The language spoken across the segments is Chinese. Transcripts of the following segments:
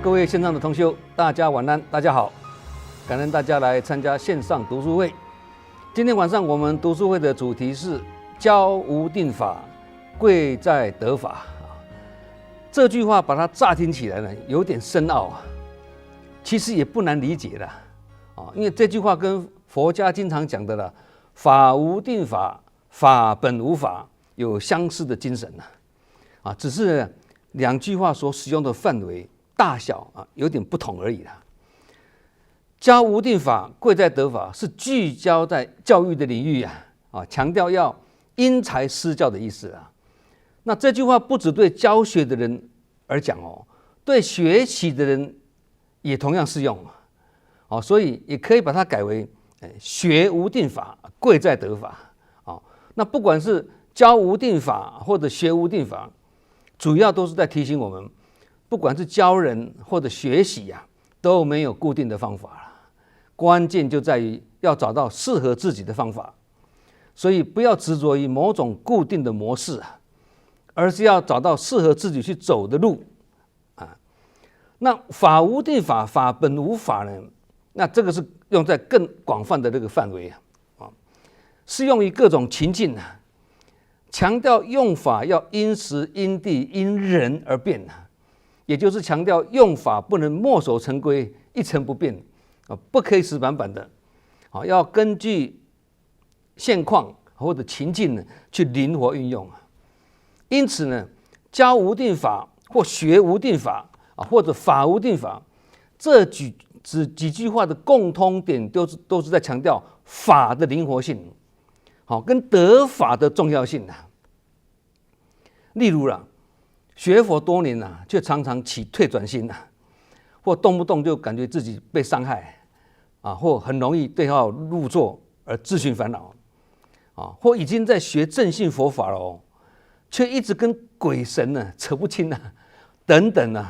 各位线上的同修，大家晚安，大家好，感恩大家来参加线上读书会。今天晚上我们读书会的主题是教无定法，贵在得法。这句话把它乍听起来呢，有点深奥啊，其实也不难理解的啊，因为这句话跟佛家经常讲的了“法无定法，法本无法”有相似的精神啊，只是两句话所使用的范围大小啊有点不同而已啦。教无定法，贵在得法，是聚焦在教育的领域啊，强调要因材施教的意思啊。那这句话不只对教学的人而讲哦，对学习的人也同样适用哦，所以也可以把它改为学无定法，贵在得法哦。那不管是教无定法或者学无定法，主要都是在提醒我们，不管是教人或者学习都没有固定的方法了，关键就在于要找到适合自己的方法。所以不要执着于某种固定的模式而是要找到适合自己去走的路那法无定法，法本无法呢？那这个是用在更广泛的这个范围适用于各种情境强调用法要因时因地因人而变也就是强调用法不能墨守成规，一成不变不可以死板板的要根据现况或者情境呢去灵活运用因此呢，教无定法或学无定法或者法无定法，这几句话的共通点都是在强调法的灵活性跟得法的重要性例如学佛多年却常常起退转心或动不动就感觉自己被伤害或很容易对号入座而自寻烦恼或已经在学正信佛法了却一直跟鬼神扯不清等等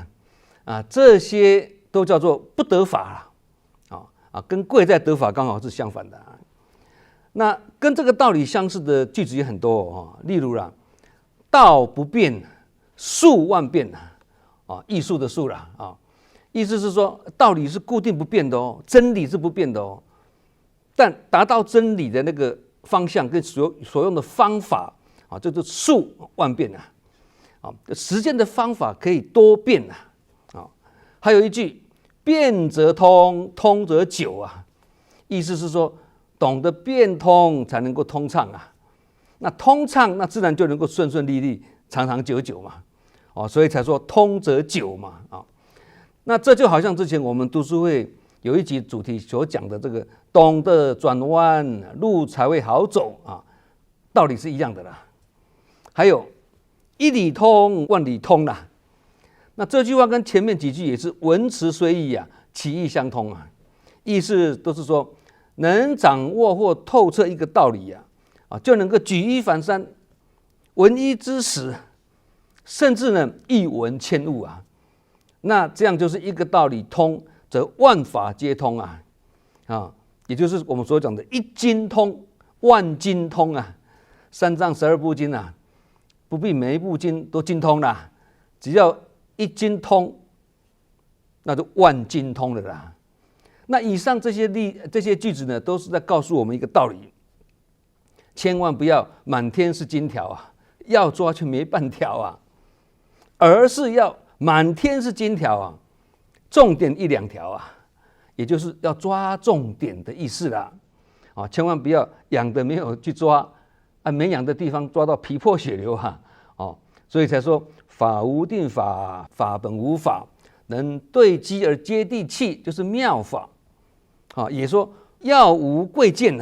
这些都叫做不得法跟贵在得法刚好是相反的那跟这个道理相似的句子也很多例如道不变，术万变艺术的术意思是说道理是固定不变的真理是不变的但达到真理的那个方向跟所用的方法就是术万变实践的方法可以多变还有一句变则通，通则久意思是说懂得变通才能够通畅那通畅那自然就能够顺顺利利长长久久嘛所以才说通则久嘛那这就好像之前我们读书会有一集主题所讲的这个懂得转弯路才会好走道理是一样的啦。还有一理通万理通那这句话跟前面几句也是文辞虽异其意相通意思都是说能掌握或透彻一个道理就能够举一反三，闻一知十，甚至呢一闻千悟那这样就是一个道理通，则万法皆通也就是我们所讲的一经通，万经通三藏12部经不必每一部经都精通啦，只要一经通，那就万经通了啦。那以上这些句子呢，都是在告诉我们一个道理：千万不要满天是金条要抓却没半条而是要满天是金条重点一两条也就是要抓重点的意思啦千万不要养的没有去抓没养的地方抓到皮破血流所以才说法无定法，法本无法，能对机而接地气，就是妙法也说药无贵贱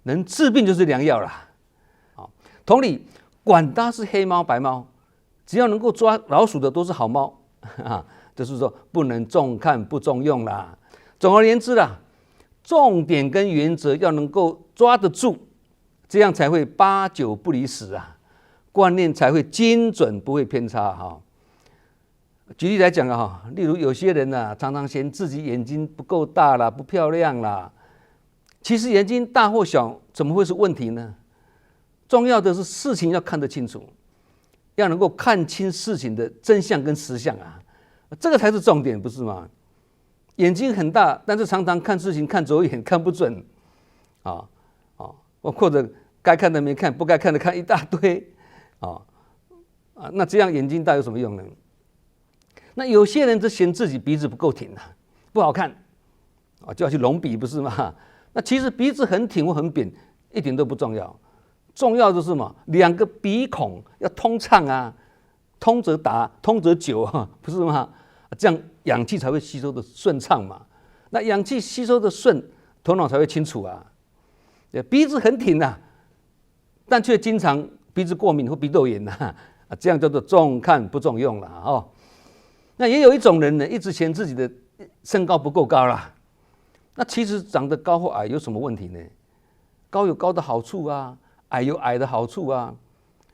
能治病就是良药啦同理，管它是黑猫白猫，只要能够抓老鼠的都是好猫就是说不能重看不重用啦。总而言之重点跟原则要能够抓得住，这样才会八九不离十观念才会精准，不会偏差举例来讲例如有些人常常嫌自己眼睛不够大啦，不漂亮啦。其实眼睛大或小怎么会是问题呢？重要的是事情要看得清楚，要能够看清事情的真相跟实相这个才是重点，不是吗？眼睛很大，但是常常看事情看走眼，看不准，或者该看的没看，不该看的看一大堆，那这样眼睛大有什么用呢？那有些人就嫌自己鼻子不够挺啊，不好看，就要去隆鼻，不是吗？那其实鼻子很挺或很扁一点都不重要，重要的是什么？两个鼻孔要通畅啊，通则达，通则久啊，不是吗？这样氧气才会吸收的顺畅嘛。那氧气吸收的顺，头脑才会清楚啊。鼻子很挺啊，但却经常鼻子过敏或鼻窦炎啊，这样叫做重看不重用了哦。那也有一种人呢，一直嫌自己的身高不够高啦。那其实长得高或矮有什么问题呢？高有高的好处啊，矮有矮的好处啊。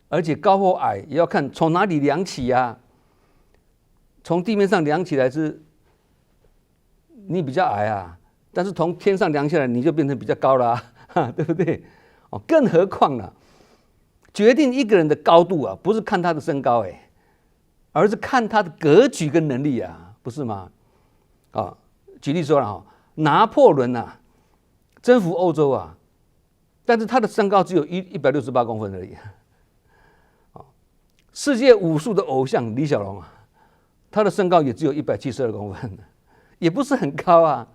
而且高或矮也要看从哪里量起啊。从地面上量起来是你比较矮啊，但是从天上量下来你就变成比较高了啊，对不对？更何况啊，决定一个人的高度啊，不是看他的身高而是看他的格局跟能力啊，不是吗？举例说了拿破仑啊，征服欧洲啊，但是他的身高只有168公分而已。世界武术的偶像李小龙啊，他的身高也只有172公分，也不是很高啊。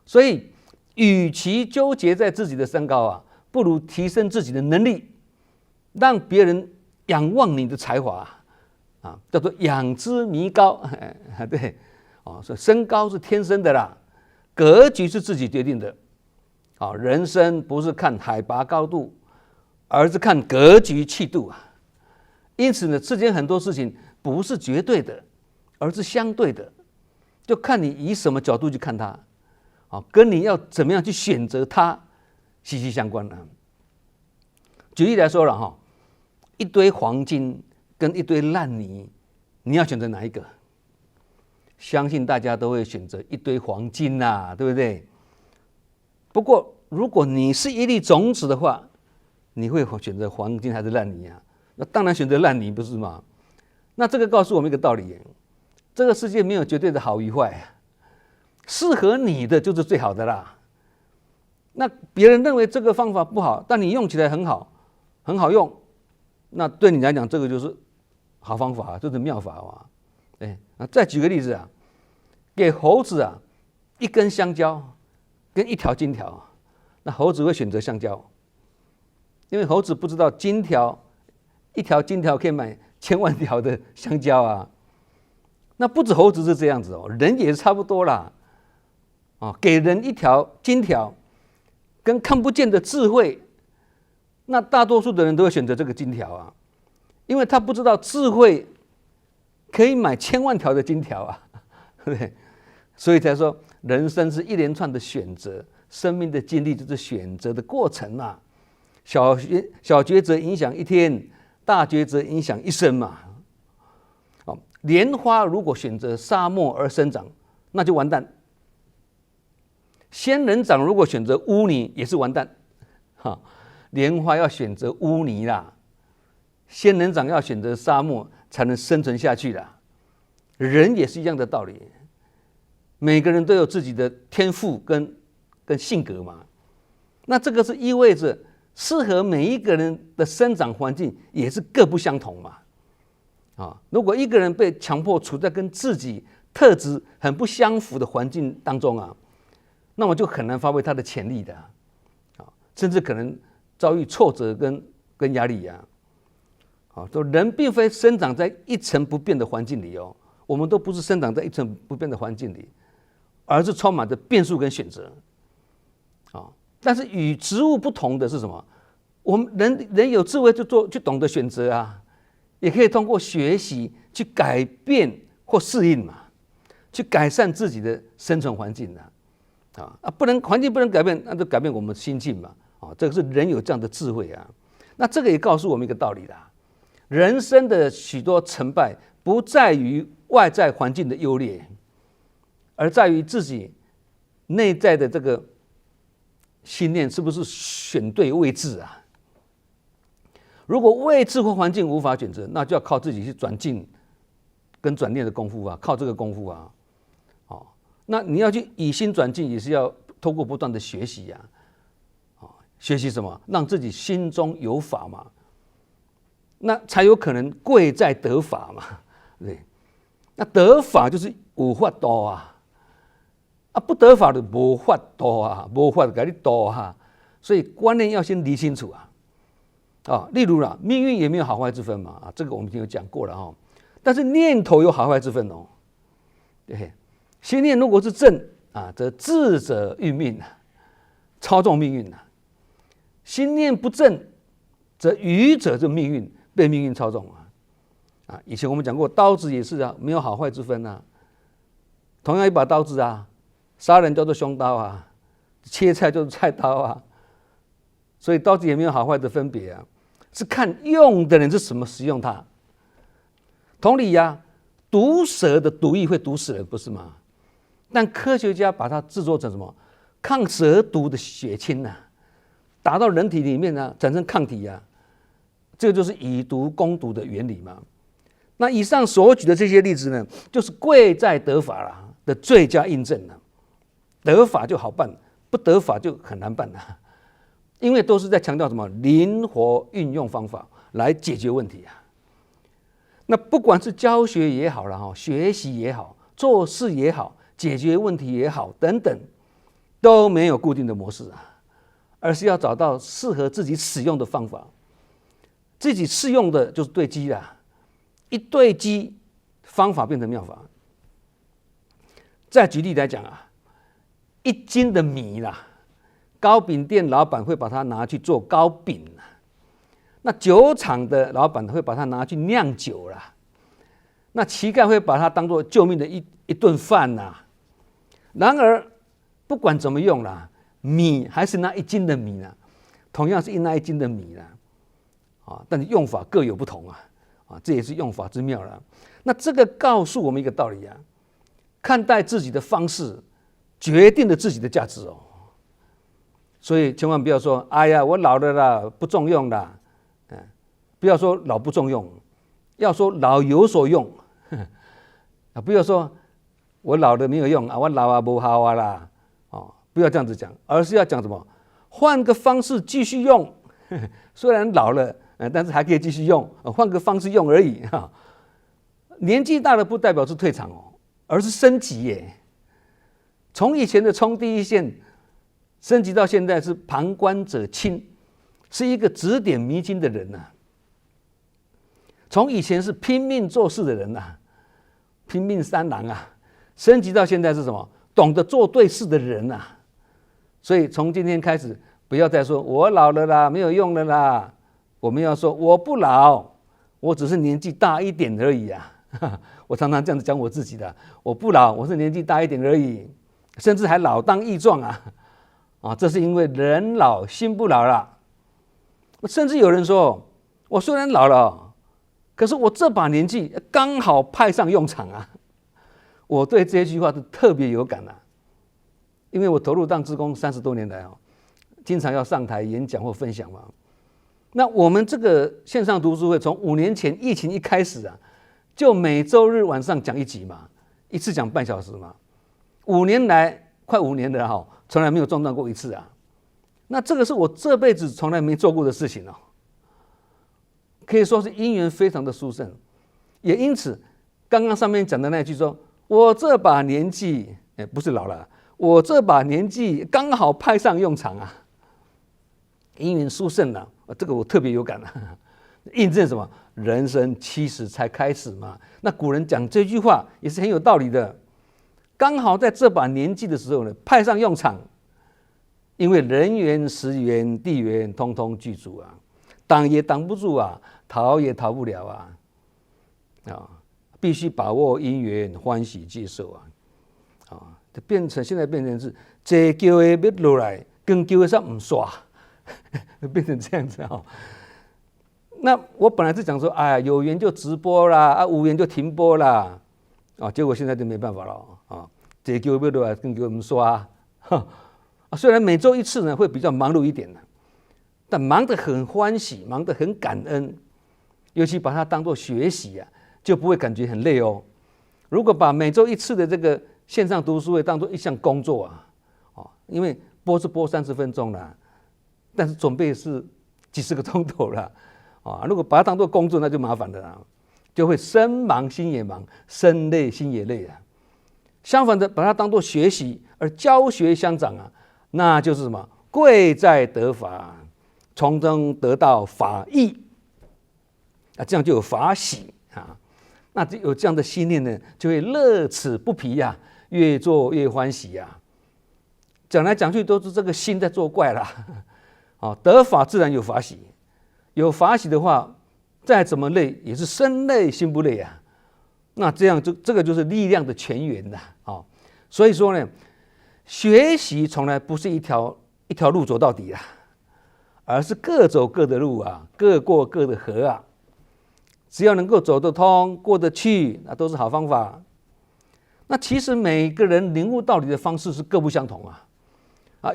所以，与其纠结在自己的身高啊，不如提升自己的能力，让别人仰望你的才华叫做仰之弥高。对，所以身高是天生的啦，格局是自己决定的。人生不是看海拔高度，而是看格局气度啊。因此呢，世间很多事情不是绝对的，而是相对的，就看你以什么角度去看它，跟你要怎么样去选择它息息相关了。举例来说了一堆黄金跟一堆烂泥，你要选择哪一个？相信大家都会选择一堆黄金对不对？不过如果你是一粒种子的话，你会选择黄金还是烂泥啊？那当然选择烂泥，不是吗？那这个告诉我们一个道理，这个世界没有绝对的好与坏，适合你的就是最好的啦。那别人认为这个方法不好，但你用起来很好，很好用，那对你来讲这个就是好方法，就是妙法再举个例子给猴子一根香蕉跟一条金条，那猴子会选择香蕉，因为猴子不知道一条金条可以买1000万条的香蕉那不止猴子是这样子人也是差不多啦。给人一条金条跟看不见的智慧，那大多数的人都会选择这个金条因为他不知道智慧可以买1000万条的金条对不对？所以才说人生是一连串的选择，生命的经历就是选择的过程小抉择影响一天，大抉择影响一生嘛。莲花如果选择沙漠而生长，那就完蛋。仙人掌如果选择污泥，也是完蛋。莲花要选择污泥啦，仙人掌要选择沙漠才能生存下去啦。人也是一样的道理，每个人都有自己的天赋跟性格嘛。那这个是意味着适合每一个人的生长环境也是各不相同嘛。如果一个人被强迫处在跟自己特质很不相符的环境当中那么就很难发挥他的潜力的甚至可能遭遇挫折跟压力说人并非生长在一成不变的环境里我们都不是生长在一成不变的环境里，而是充满着变数跟选择但是与植物不同的是什么？我们人有智慧去懂得选择也可以通过学习去改变或适应嘛，去改善自己的生存环境环境不能改变，那就改变我们心境嘛这个是人有这样的智慧那这个也告诉我们一个道理啦，人生的许多成败不在于外在环境的优劣，而在于自己内在的这个信念是不是选对位置如果位置或环境无法选择，那就要靠自己去转进跟转念的功夫啊，靠这个功夫啊，哦，那你要去以心转境，也是要透过不断的学习呀，学习什么？让自己心中有法嘛，那才有可能贵在得法嘛，对。那得法就是有法度啊，不得法就无法度啊，无法给你度啊，所以观念要先理清楚啊。例如啦，命运也没有好坏之分嘛，这个我们已经有讲过了哈。但是念头有好坏之分哦，对，心念如果是正啊，则智者运命啊，操纵命运啊；心念不正，则愚者就命运被命运操纵啊。以前我们讲过，刀子也是啊，没有好坏之分啊。同样一把刀子啊，杀人叫做凶刀啊，切菜就是菜刀啊。所以刀子也没有好坏的分别啊，是看用的人是什么使用它。同理呀，毒蛇的毒液会毒死人，不是吗？但科学家把它制作成什么？抗蛇毒的血清啊，打到人体里面呢，产生抗体啊，这个就是以毒攻毒的原理嘛。那以上所举的这些例子呢，就是贵在得法啦的最佳印证了。得法就好办，不得法就很难办了，因为都是在强调什么灵活运用方法来解决问题啊。那不管是教学也好啦，学习也好，做事也好，解决问题也好等等，都没有固定的模式啊，而是要找到适合自己使用的方法。自己适用的就是对机啦，一对机，方法变成妙法。再举例来讲啊，一斤的米啦，糕饼店老板会把它拿去做糕饼啦，那酒厂的老板会把它拿去酿酒啦，那乞丐会把它当作救命的一顿饭啦。然而不管怎么用啦，米还是那一斤的米啦，同样是那一斤的米啦，但是用法各有不同啊，这也是用法之妙啦。那这个告诉我们一个道理啊，看待自己的方式决定了自己的价值哦。所以千万不要说，哎呀，我老了啦，不重用啦，不要说老不重用，要说老有所用，不要说我老了没有用啊，我老啊不好啊啦，不要这样子讲，而是要讲什么？换个方式继续用，虽然老了，但是还可以继续用，换个方式用而已哈。年纪大了不代表是退场哦，而是升级耶。从以前的冲第一线，升级到现在是旁观者清，是一个指点迷津的人呐。从以前是拼命做事的人呐，拼命三郎啊，升级到现在是什么？懂得做对事的人呐。所以从今天开始，不要再说我老了啦，没有用了啦。我们要说我不老，我只是年纪大一点而已啊。我常常这样子讲我自己的，我不老，我是年纪大一点而已，甚至还老当益壮啊！这是因为人老心不老了。甚至有人说，我虽然老了，可是我这把年纪刚好派上用场啊！我对这句话是特别有感因为我投入当志工30多年来经常要上台演讲或分享嘛。那我们这个线上读书会从5年前疫情一开始就每周日晚上讲一集嘛，一次讲半小时嘛。5年来快5年了从来没有中断过一次那这个是我这辈子从来没做过的事情可以说是因缘非常的殊胜。也因此，刚刚上面讲的那句说，我这把年纪不是老了，我这把年纪刚好派上用场因缘殊胜这个我特别有感印证什么？人生70才开始嘛。那古人讲这句话也是很有道理的。刚好在这把年纪的时候呢，派上用场，因为人缘、时缘、地缘通通具足挡也挡不住逃也逃不了必须把握因缘，欢喜接受现在变成是这叫的要落来，更叫的上不刷，变成这样子那我本来是讲说，哎呀，有缘就直播啦，无缘就停播啦，结果现在就没办法了这叫要落来，更叫我们刷虽然每周一次呢会比较忙碌一点但忙得很欢喜，忙得很感恩，尤其把它当作学习就不会感觉很累如果把每周一次的这个线上读书会当做一项工作因为播是播30分钟啦，但是准备是几十个钟头啦，如果把它当做工作，那就麻烦了啦，就会身忙心也忙，身累心也累啊。相反的，把它当做学习而教学相长那就是什么？贵在得法，从中得到法益这样就有法喜那有这样的心念呢，就会乐此不疲越做越欢喜讲来讲去都是这个心在作怪啦得法自然有法喜，有法喜的话，再怎么累也是身累心不累那这样这个就是力量的泉源所以说呢，学习从来不是一条路走到底而是各走各的路各过各的河只要能够走得通过得去，那都是好方法。那其实每个人领悟道理的方式是各不相同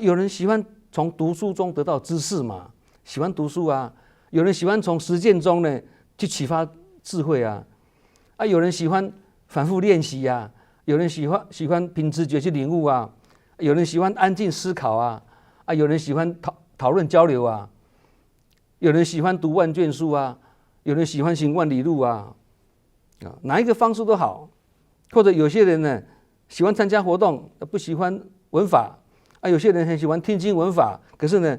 有人喜欢从读书中得到知识嘛，喜欢读书有人喜欢从实践中呢去启发智慧有人喜欢反复练习有人喜欢凭直觉去领悟有人喜欢安静思考有人喜欢讨论交流有人喜欢读万卷书有人喜欢行万里路哪一个方式都好。或者有些人呢喜欢参加活动，不喜欢文法有些人很喜欢听经闻法，可是呢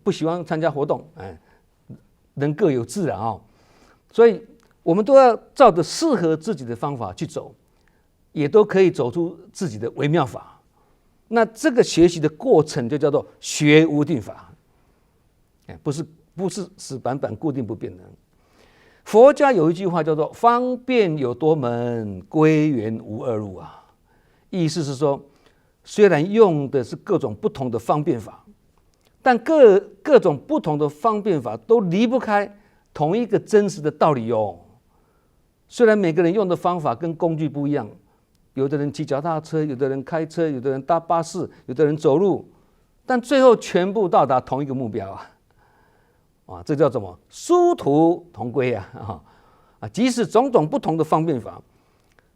不喜欢参加活动人各有志所以我们都要照着适合自己的方法去走，也都可以走出自己的微妙法。那这个学习的过程就叫做学无定法不是死板板固定不变的。佛家有一句话叫做方便有多门，归元无二路意思是说，虽然用的是各种不同的方便法，但各种不同的方便法都离不开同一个真实的道理虽然每个人用的方法跟工具不一样，有的人骑脚踏车，有的人开车，有的人搭巴士，有的人走路，但最后全部到达同一个目标这叫什么？殊途同归即使种种不同的方便法，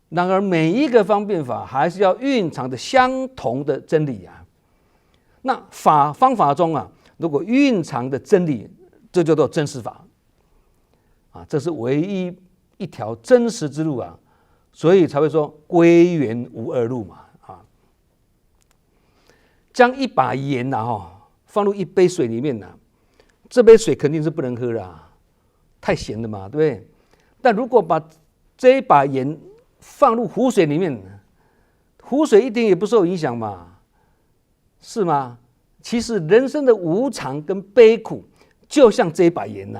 然而每一个方便法还是要蕴藏着相同的真理那方法中如果蕴藏的真理，这叫做真实法这是唯一一条真实之路所以才会说归元无二路嘛将一把盐放入一杯水里面这杯水肯定是不能喝的太咸了嘛，对不对？但如果把这一把盐放入湖水里面，湖水一点也不受影响嘛，是吗？其实人生的无常跟悲苦，就像这一把盐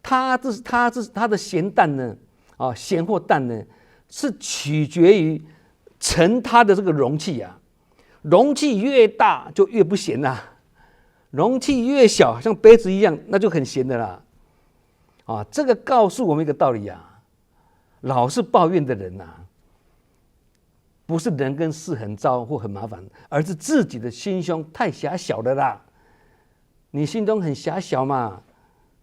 它的咸淡呢咸或淡呢，是取决于盛它的这个容器容器越大就越不咸容器越小，像杯子一样，那就很咸的啦这个告诉我们一个道理老是抱怨的人不是人跟事很糟或很麻烦，而是自己的心胸太狭小了啦。你心中很狭小嘛，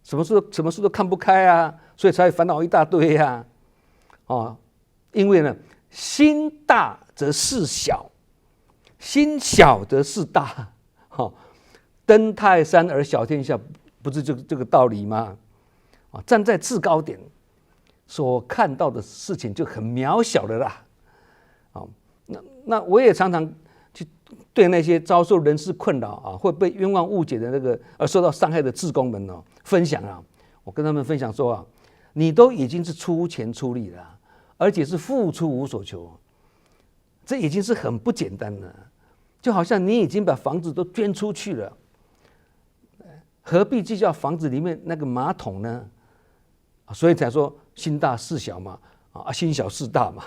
什么事都看不开所以才烦恼一大堆因为呢，心大则事小，心小则事大登泰山而小天下，不是就这个道理吗？站在制高点所看到的事情就很渺小的啦。那我也常常去对那些遭受人事困扰会被冤枉误解的那个而受到伤害的志工们分享我跟他们分享说你都已经是出钱出力了，而且是付出无所求，这已经是很不简单了。就好像你已经把房子都捐出去了，何必计较房子里面那个马桶呢？所以才说心大事小嘛，心小事大嘛，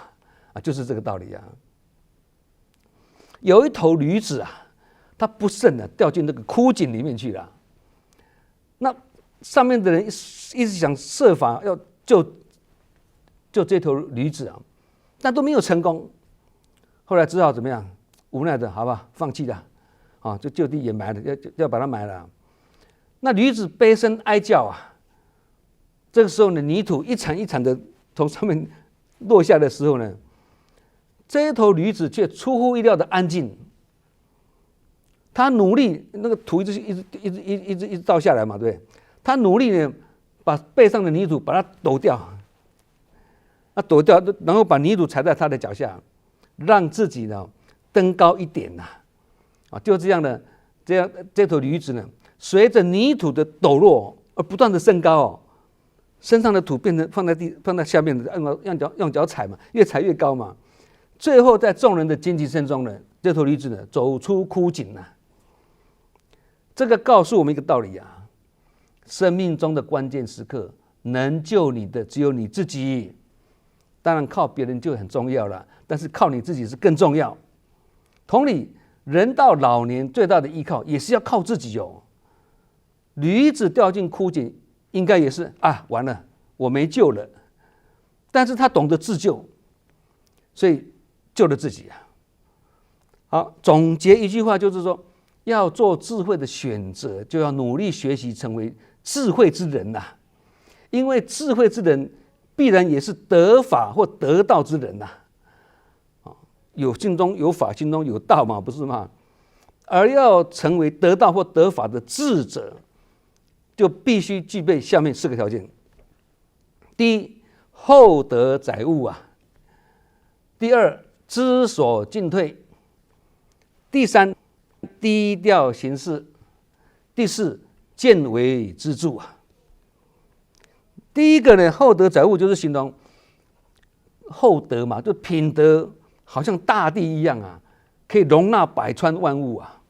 就是这个道理有一头驴子它不慎掉进那个枯井里面去了。那上面的人一直想设法要救这头驴子但都没有成功。后来只好怎么样？无奈的，好吧，放弃了就就地掩埋了，要把它埋了。那驴子悲声哀叫这个时候呢，泥土一铲一铲的从上面落下的时候呢，这一头驴子却出乎意料的安静。他努力，那个土一直倒下来嘛，对不对？他努力呢，把背上的泥土把它抖掉，抖掉，然后把泥土踩在他的脚下，让自己呢登高一点呐，就这样的，这头驴子呢，随着泥土的抖落而不断的升高身上的土变成放在下面的，用脚踩嘛，越踩越高嘛，最后在众人的惊奇声中呢，这头驴子呢走出枯井了。这个告诉我们一个道理啊，生命中的关键时刻，能救你的只有你自己。当然靠别人就很重要了，但是靠你自己是更重要。同理，人到老年最大的依靠也是要靠自己哦。驴子掉进枯井，应该也是完了，我没救了。但是他懂得自救，所以救了自己啊。好，总结一句话就是说，要做智慧的选择，就要努力学习成为智慧之人呐。因为智慧之人必然也是得法或得道之人呐。有心中有法，心中有道嘛，不是吗？而要成为得道或得法的智者，就必须具备下面4个条件：第一，厚德载物啊；第二，知所进退；第三，低调行事；第四，见微知著啊。第一个呢，厚德载物就是形容厚德嘛，就品德好像大地一样啊，可以容纳百川万物啊。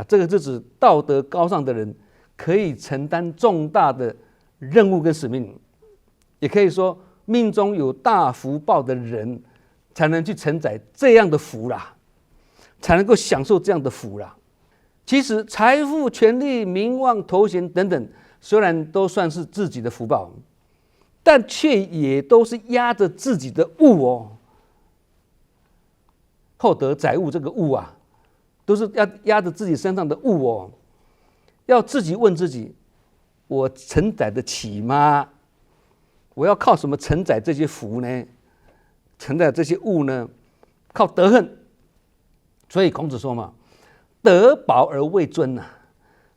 这个是指道德高尚的人可以承担重大的任务跟使命，也可以说命中有大福报的人才能去承载这样的福啦，才能够享受这样的福啦。其实财富、权力、名望、头衔等等，虽然都算是自己的福报，但却也都是压着自己的物哦。厚德载物这个物啊，都是压着自己身上的物哦。要自己问自己，我承载得起吗？我要靠什么承载这些福呢？承载这些物呢？靠德行。所以孔子说嘛，德薄而位尊呐，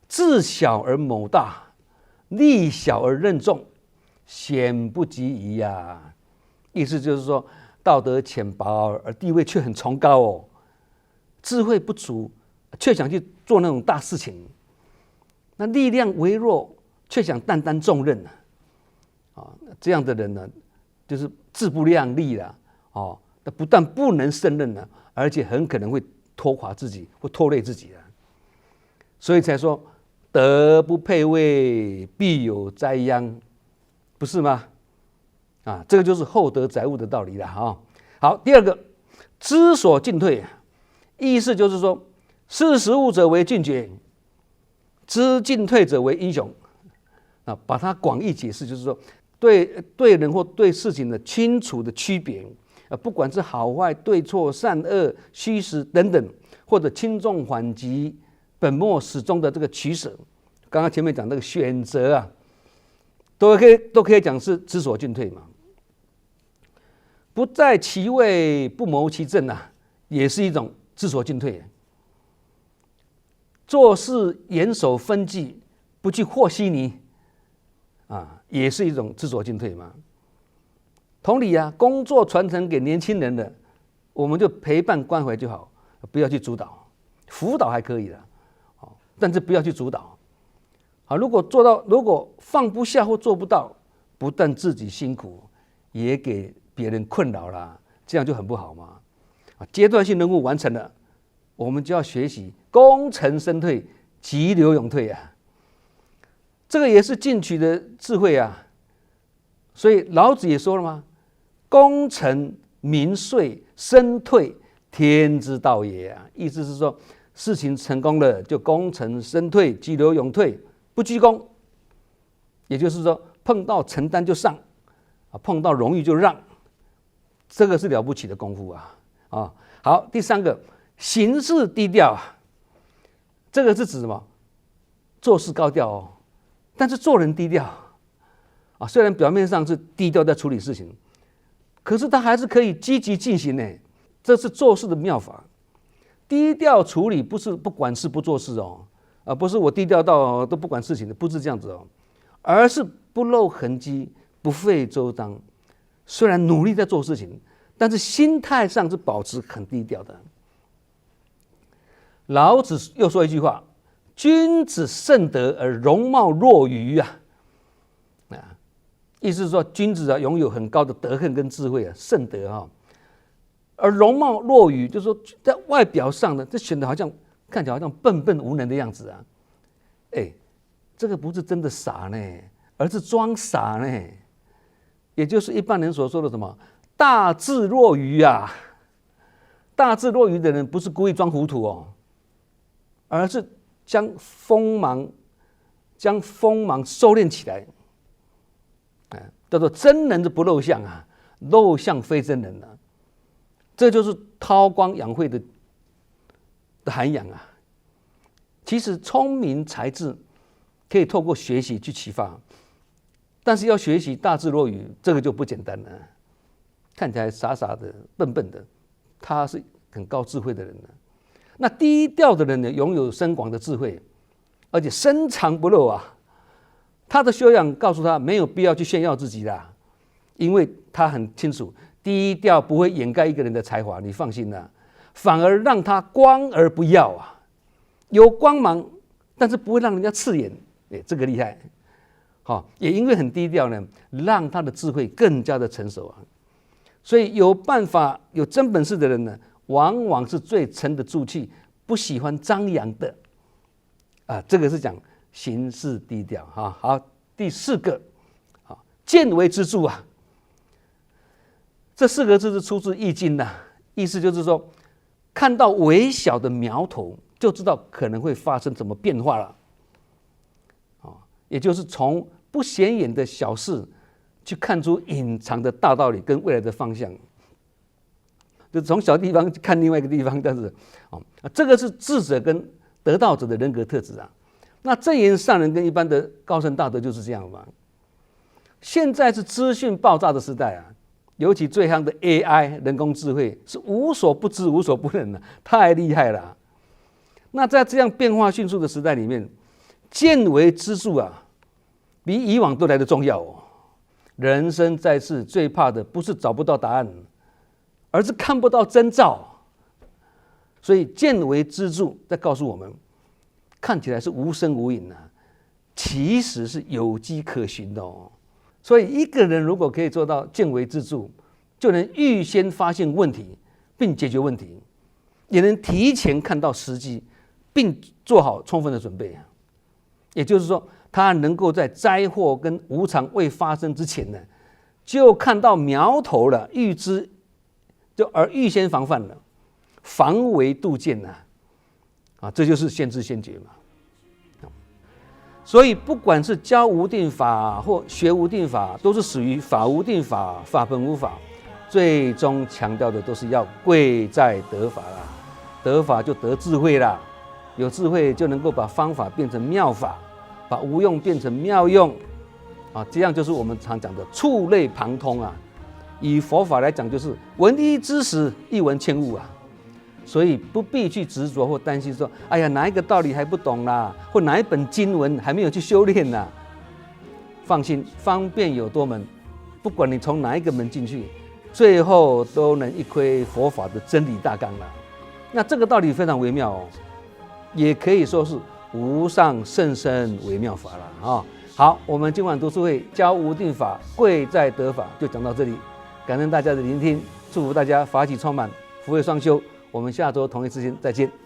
智小而谋大，力小而任重，险不及夷呀。意思就是说，道德浅薄而地位却很崇高哦，智慧不足却想去做那种大事情，那力量微弱却想担当重任这样的人呢，就是自不量力了那不但不能胜任了，而且很可能会拖垮自己或拖累自己了。所以才说德不配位，必有灾殃，不是吗？这个就是厚德载物的道理了好，第二个，知所进退，意思就是说，识时务者为俊杰，知进退者为英雄。把它广义解释，就是说，对人或对事情的清楚的区别，不管是好坏、对错、善恶、虚实等等，或者轻重缓急、本末始终的这个取舍，刚刚前面讲那个选择啊，都可以讲是知所进退嘛。不在其位，不谋其政也是一种知所进退。做事严守分际，不去和稀泥也是一种知所进退嘛。同理工作传承给年轻人的，我们就陪伴关怀就好，不要去主导，辅导还可以的但是不要去主导如果放不下或做不到，不但自己辛苦，也给别人困扰啦，这样就很不好嘛。阶段性任务完成了，我们就要学习功成身退，急流勇退这个也是进取的智慧所以老子也说了嘛，功成名遂，身退天之道也意思是说，事情成功了就功成身退，急流勇退，不居功。也就是说，碰到承担就上碰到荣誉就让，这个是了不起的功夫好，第三个，行事低调这个是指什么？做事高调但是做人低调虽然表面上是低调在处理事情，可是他还是可以积极进行呢。这是做事的妙法。低调处理不是不管事不做事哦，不是我低调到都不管事情的，不是这样子哦，而是不露痕迹，不费周章。虽然努力在做事情，但是心态上是保持很低调的。老子又说一句话：“君子慎德而容貌若愚啊。”意思是说，君子拥有很高的德行跟智慧慎德啊。而容貌若愚，就是说在外表上呢，这显得好像看起来好像笨笨无能的样子啊。这个不是真的傻呢，而是装傻呢。也就是一般人所说的什么大智若愚啊。大智若愚的人不是故意装糊涂哦，而是将锋芒收敛起来。叫做真人不露相啊，露相非真人啊。这就是韬光养晦的涵养啊。其实聪明才智可以透过学习去启发，但是要学习大智若愚，这个就不简单了。看起来傻傻的、笨笨的，他是很高智慧的人呢。那低调的人呢，拥有深广的智慧，而且深藏不露啊。他的修养告诉他，没有必要去炫耀自己啦，因为他很清楚。低调不会掩盖一个人的才华，你放心啦，反而让他光而不耀啊，有光芒，但是不会让人家刺眼，这个厉害。也因为很低调呢，让他的智慧更加的成熟啊。所以有办法、有真本事的人呢，往往是最沉得住气，不喜欢张扬的啊。这个是讲行事低调哈。好，第4个，见微知著啊。这4个字是出自《易经》的，意思就是说，看到微小的苗头，就知道可能会发生什么变化了。也就是从不显眼的小事，去看出隐藏的大道理跟未来的方向。就从小地方看另外一个地方，但是这个是智者跟得道者的人格特质啊。那正言上人跟一般的高僧大德就是这样嘛。现在是资讯爆炸的时代啊。尤其最夯的 AI 人工智慧是无所不知、无所不能的，太厉害了。那在这样变化迅速的时代里面，见微知著啊，比以往都来得重要哦。人生在世最怕的不是找不到答案，而是看不到征兆。所以见微知著在告诉我们，看起来是无声无影啊，其实是有迹可循的哦。所以一个人如果可以做到见微知著，就能预先发现问题并解决问题，也能提前看到时机并做好充分的准备。也就是说，他能够在灾祸跟无常未发生之前呢，就看到苗头了，预知而预先防范了，防微杜渐这就是先知先觉嘛。所以不管是教无定法或学无定法，都是属于法无定法，法本无法，最终强调的都是要贵在得法啦。得法就得智慧啦，有智慧就能够把方法变成妙法，把无用变成妙用这样就是我们常讲的触类旁通啊。以佛法来讲，就是闻一知十，一闻千悟啊。所以不必去执着或担心说，哎呀，哪一个道理还不懂啦，或哪一本经文还没有去修炼啦。放心，方便有多门，不管你从哪一个门进去，最后都能一窥佛法的真理大纲了。那这个道理非常微妙哦，也可以说是无上甚深微妙法了。好，我们今晚读书会教无定法，贵在得法，就讲到这里。感恩大家的聆听，祝福大家法喜充满，福慧双修。我们下周同一时间再见。